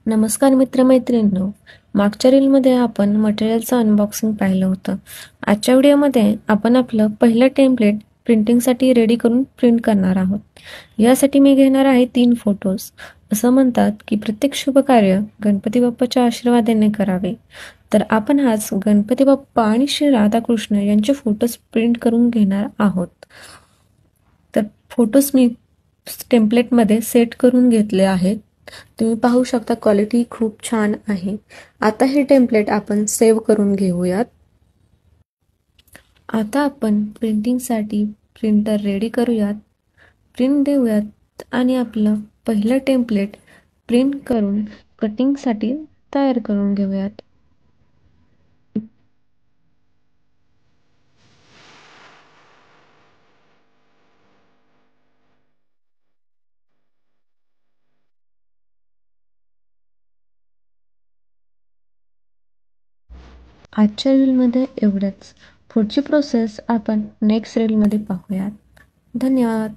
नमस्कार मित्रमैत्रिणींनो. मागच्या रीलमध्ये आपण मटेरियलचं अनबॉक्सिंग पाहिलं होतं. आजच्या व्हिडिओमध्ये आपण आपलं पहिलं टेम्पलेट प्रिंटिंगसाठी रेडी करून प्रिंट करणार आहोत. यासाठी मी घेणार आहे 3 फोटोज. असं म्हणतात की प्रत्येक शुभ कार्य गणपती बाप्पाच्या आशीर्वादाने करावे. तर आपण आज गणपती बाप्पा आणि श्री राधाकृष्ण यांचे फोटोज प्रिंट करून घेणार आहोत. तर फोटोज मी टेम्पलेटमध्ये सेट करून घेतले आहेत. तुम्ही पाहू शकता क्वालिटी खूप छान आहे. आता हे टेम्पलेट आपण सेव्ह करून घेऊयात. आता आपण प्रिंटिंगसाठी प्रिंटर रेडी करूयात, प्रिंट देऊयात आणि आपलं पहिलं टेम्पलेट प्रिंट करून कटिंगसाठी तयार करून घेऊयात. आजच्या रीलमध्ये एवढंच. पुढची प्रोसेस आपण नेक्स्ट रीलमध्ये पाहूयात. धन्यवाद.